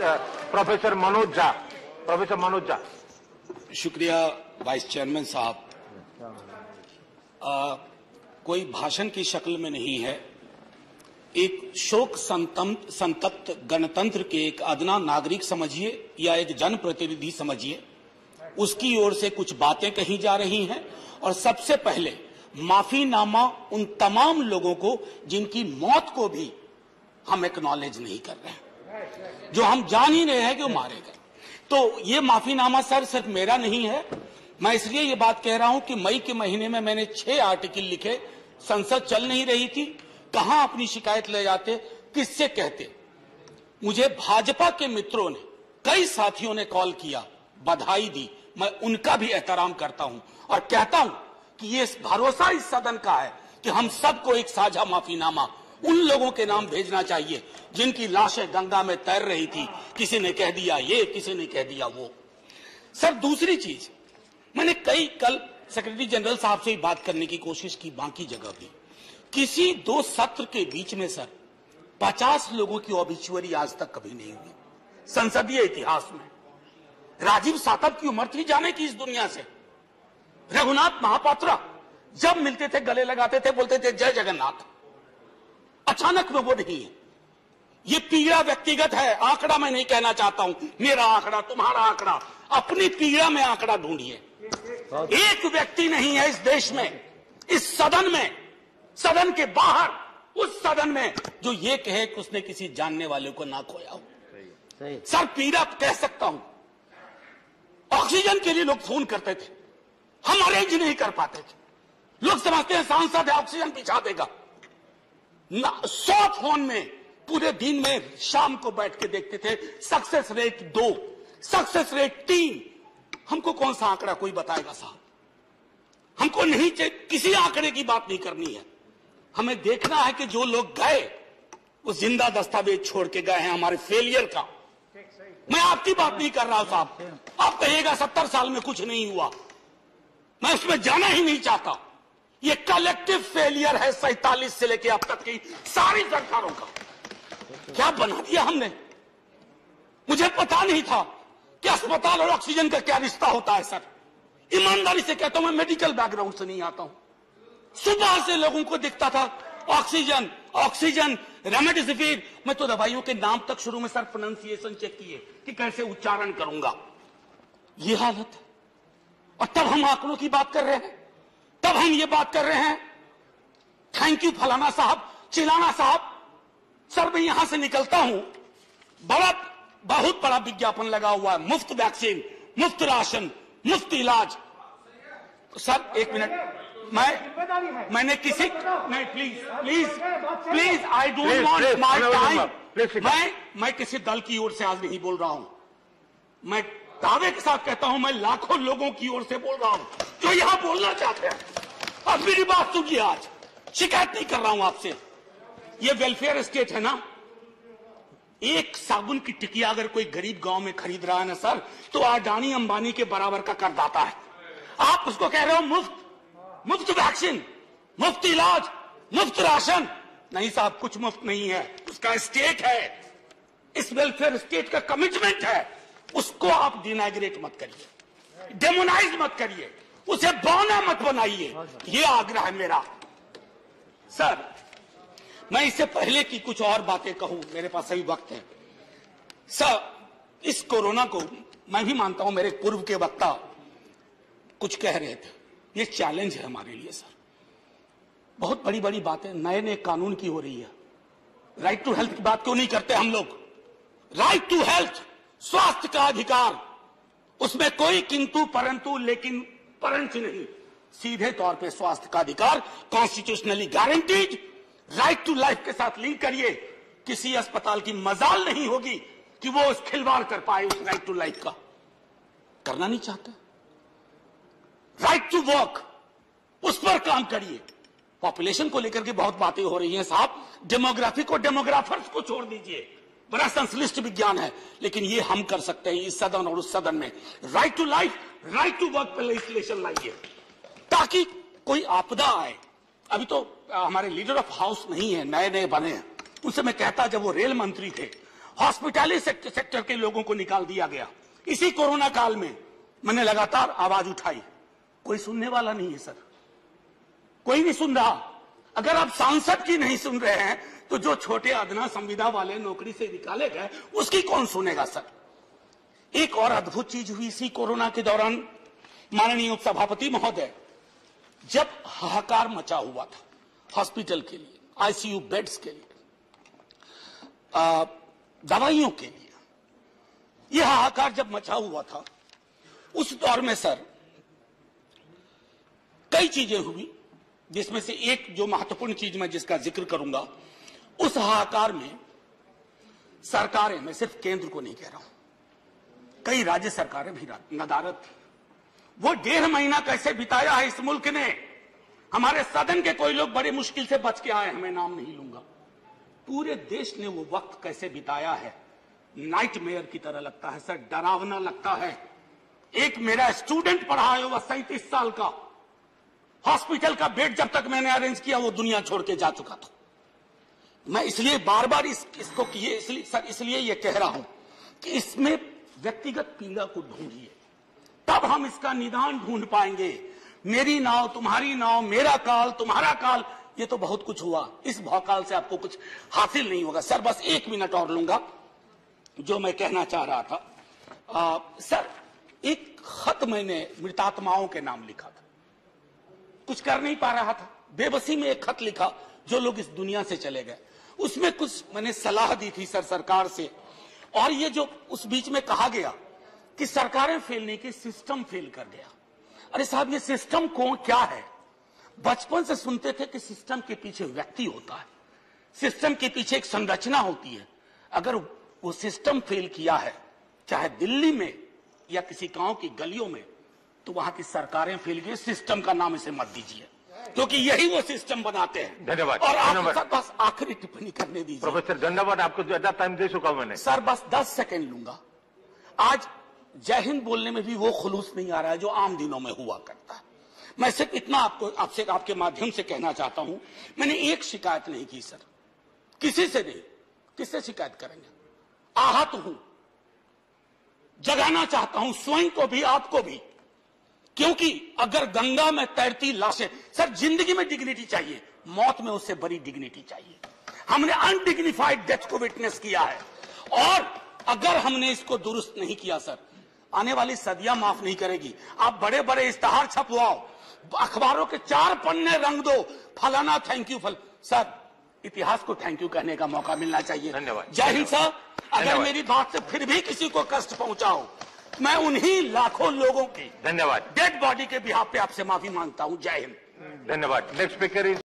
Professor Manoj Jha. शुक्रिया vice chairman साहब। कोई भाषण की शक्ल में नहीं है, एक शोक संतप्त गणतंत्र के एक अदना नागरिक समझिए या एक जनप्रतिनिधि समझिए, उसकी ओर से कुछ बातें कही जा रही हैं। और सबसे पहले माफीनामा उन तमाम लोगों को जिनकी मौत को भी हम एक्नॉलेज नहीं कर रहे हैं, जो हम जान ही रहे हैं कि वो मारे गए। तो ये माफीनामा सर सिर्फ मेरा नहीं है। मैं इसलिए ये बात कह रहा हूं कि मई के महीने में मैंने 6 आर्टिकल लिखे। संसद चल नहीं रही थी, कहां अपनी शिकायत ले जाते, किससे कहते। मुझे भाजपा के मित्रों ने, कई साथियों ने कॉल किया, बधाई दी। मैं उनका भी एहतराम करता हूं और कहता हूं कि ये भरोसा इस सदन का है कि हम सबको एक साझा माफीनामा उन लोगों के नाम भेजना चाहिए जिनकी लाशें गंगा में तैर रही थी। किसी ने कह दिया ये, किसी ने कह दिया वो। सर दूसरी चीज, मैंने कल सेक्रेटरी जनरल साहब से ही बात करने की कोशिश की, बाकी जगह भी। किसी 2 सत्र के बीच में सर 50 लोगों की ऑबिचुअरी आज तक कभी नहीं हुई संसदीय इतिहास में। राजीव सातव की उम्र थी जाने की इस दुनिया से। रघुनाथ महापात्रा जब मिलते थे गले लगाते थे, बोलते थे जय जगन्नाथ। अचानक में वो नहीं है। ये पीड़ा व्यक्तिगत है, आंकड़ा मैं नहीं कहना चाहता हूं, मेरा आंकड़ा, तुम्हारा आंकड़ा, अपनी पीड़ा में आंकड़ा ढूंढिए। एक व्यक्ति नहीं है इस देश में, इस सदन में, सदन के बाहर, उस सदन में जो ये कहे कि उसने किसी जानने वाले को ना खोया हो। सर पीड़ा कह सकता हूं। ऑक्सीजन के लिए लोग फोन करते थे, हम अरेंज नहीं कर पाते थे। लोग समझते हैं सांसद है ऑक्सीजन पिछा देगा। 100 फोन में पूरे दिन में शाम को बैठ के देखते थे, सक्सेस रेट 2, सक्सेस रेट 3। हमको कौन सा आंकड़ा कोई बताएगा साहब? हमको नहीं चाहिए, किसी आंकड़े की बात नहीं करनी है। हमें देखना है कि जो लोग गए वो जिंदा दस्तावेज छोड़ के गए हैं हमारे फेलियर का। मैं आपकी बात नहीं कर रहा हूं साहब। आप कहिएगा 70 साल में कुछ नहीं हुआ, मैं उसमें जाना ही नहीं चाहता। ये कलेक्टिव फेलियर है 47 से लेकर अब तक की सारी सरकारों का। क्या बना दिया हमने? मुझे पता नहीं था कि अस्पताल और ऑक्सीजन का क्या रिश्ता होता है सर। ईमानदारी से कहता हूं, मैं मेडिकल बैकग्राउंड से नहीं आता हूं। सुबह से लोगों को दिखता था ऑक्सीजन ऑक्सीजन, रेमडेसिविर। मैं तो दवाइयों के नाम तक शुरू में सर प्रोनाउंसिएशन चेक किए कि कैसे उच्चारण करूंगा। ये हालत है। और तब हम आंकड़ों की बात कर रहे हैं, तब हम ये बात कर रहे हैं थैंक यू फलाना साहब, चिलाना साहब। सर मैं यहां से निकलता हूं, बहुत बड़ा विज्ञापन लगा हुआ है, मुफ्त वैक्सीन, मुफ्त राशन, मुफ्त इलाज। सर एक मिनट, मैंने किसी नहीं, please I don't want my time. मैं किसी दल की ओर से आज नहीं बोल रहा हूं। मैं दावे के साथ कहता हूं, मैं लाखों लोगों की ओर से बोल रहा हूं जो यहां बोलना चाहते हैं। अब मेरी बात सुनिए, आज शिकायत नहीं कर रहा हूं आपसे। ये वेलफेयर स्टेट है ना। एक साबुन की टिकिया अगर कोई गरीब गांव में खरीद रहा है ना सर, तो अडानी अंबानी के बराबर का करदाता है। आप उसको कह रहे हो मुफ्त वैक्सीन, मुफ्त इलाज, मुफ्त राशन। नहीं साहब, कुछ मुफ्त नहीं है, उसका स्टेट है। इस वेलफेयर स्टेट का कमिटमेंट है, उसको आप डिनाइग्रेट मत करिए, डेमोनाइज मत करिए, उसे बौना मत बनाइए। ये आग्रह है मेरा। सर मैं इससे पहले की कुछ और बातें कहूं, मेरे पास सही वक्त है। सर इस कोरोना को मैं भी मानता हूं, मेरे पूर्व के वक्ता कुछ कह रहे थे, ये चैलेंज है हमारे लिए सर। बहुत बड़ी बड़ी बातें नए नए कानून की हो रही है। राइट टू हेल्थ की बात क्यों नहीं करते हम लोग? राइट टू हेल्थ, स्वास्थ्य का अधिकार, उसमें कोई किंतु परंतु लेकिन परंच नहीं, सीधे तौर पे स्वास्थ्य का अधिकार constitutionally guaranteed. Right to life के साथ लिंक करिए। किसी अस्पताल की मजाल नहीं होगी कि वो उस खिलवाड़ कर पाए उस राइट टू लाइफ का। करना नहीं चाहते। राइट टू वर्क, उस पर काम करिए। पॉपुलेशन को लेकर के बहुत बातें हो रही हैं साहब। डेमोग्राफी को, डेमोग्राफर्स को छोड़ दीजिए, बड़ा संश्लिष्ट विज्ञान है, लेकिन ये हम कर सकते हैं इस सदन और उस सदन में। Right to life, right to work पर लेजिस्लेशन लाइए ताकि कोई आपदा आए। अभी तो हमारे लीडर ऑफ हाउस नहीं है, नए नए बने हैं। उनसे मैं कहता, जब वो रेल मंत्री थे, हॉस्पिटैलिटी सेक्टर के लोगों को निकाल दिया गया। इसी कोरोना काल में मैंने लगातार आवाज उठाई, कोई सुनने वाला नहीं है सर, कोई नहीं सुन रहा। अगर आप सांसद की नहीं सुन रहे हैं तो जो छोटे अदना संविदा वाले नौकरी से निकाले गए उसकी कौन सुनेगा सर। एक और अद्भुत चीज हुई इसी कोरोना के दौरान, माननीय उपसभापति महोदय, जब हाहाकार मचा हुआ था हॉस्पिटल के लिए, आईसीयू बेड्स के लिए, दवाइयों के लिए, यह हाहाकार जब मचा हुआ था, उस दौर में सर कई चीजें हुई, जिसमें से एक जो महत्वपूर्ण चीज मैं जिसका जिक्र करूंगा, उस हाहाकार में सरकारें, मैं सिर्फ केंद्र को नहीं कह रहा हूं, कई राज्य सरकारें भी नदारत थी। वो 1.5 महीना कैसे बिताया है इस मुल्क ने। हमारे सदन के कोई लोग बड़े मुश्किल से बच के आए, मैं नाम नहीं लूंगा। पूरे देश ने वो वक्त कैसे बिताया है, नाइटमेयर की तरह लगता है सर, डरावना लगता है। एक मेरा स्टूडेंट पढ़ा है, वह 37 साल का, हॉस्पिटल का बेड जब तक मैंने अरेंज किया वो दुनिया छोड़ के जा चुका था। मैं इसलिए बार बार इसको इसलिए ये कह रहा हूं कि इसमें व्यक्तिगत पीड़ा को ढूंढिए, तब हम इसका निदान ढूंढ पाएंगे। मेरी नाव तुम्हारी नाव, मेरा काल तुम्हारा काल, ये तो बहुत कुछ हुआ, इस भौकाल से आपको कुछ हासिल नहीं होगा। सर बस 1 मिनट और लूंगा, जो मैं कहना चाह रहा था। सर एक खत मैंने मृतात्माओं के नाम लिखा था, कुछ कर नहीं पा रहा था, बेबसी में एक खत लिखा, जो लोग इस दुनिया से चले गए। उसमें कुछ मैंने सलाह दी थी सर सरकार से, और ये जो उस बीच में कहा गया कि सरकारें फेल नहीं की, सिस्टम फेल कर गया। अरे साहब, ये सिस्टम कौन क्या है? बचपन से सुनते थे कि सिस्टम के पीछे व्यक्ति होता है, सिस्टम के पीछे एक संरचना होती है। अगर वो सिस्टम फेल किया है, चाहे दिल्ली में या किसी गांव की गलियों में, तो वहां की सरकारें फेल गई। सिस्टम का नाम इसे मत दीजिए, क्योंकि यही वो सिस्टम बनाते हैं। धन्यवाद। और आप बस आखिरी टिप्पणी करने दीजिए। प्रोफेसर धन्यवाद, आपको ज्यादा टाइम दे चुका हूं मैंने। सर बस 10 सेकंड लूंगा। आज जय हिंद बोलने में भी वो खुलूस नहीं आ रहा है जो आम दिनों में हुआ करता है। मैं सिर्फ इतना आपसे आपके माध्यम से कहना चाहता हूं, मैंने एक शिकायत नहीं की सर, किसी से नहीं। किससे शिकायत करेंगे? आहत हूं, जगाना चाहता हूं स्वयं को भी, आपको भी, क्योंकि अगर गंगा में तैरती लाशें, सर जिंदगी में डिग्निटी चाहिए, मौत में उससे बड़ी डिग्निटी चाहिए। हमने अनडिग्निफाइड डेथ को विटनेस किया है, और अगर हमने इसको दुरुस्त नहीं किया सर, आने वाली सदियां माफ नहीं करेगी। आप बड़े बड़े इश्तहार छपवाओ, अखबारों के 4 पन्ने रंग दो, फलाना थैंक यू सर, इतिहास को थैंक यू कहने का मौका मिलना चाहिए। धन्यवाद। जय हिंद सर। अगर मेरी बात से फिर भी किसी को कष्ट पहुंचाओ, मैं उन्हीं लाखों लोगों की धन्यवाद डेड बॉडी के बिहाफ पे आपसे माफी मांगता हूं। जय हिंद। धन्यवाद। Next speaker is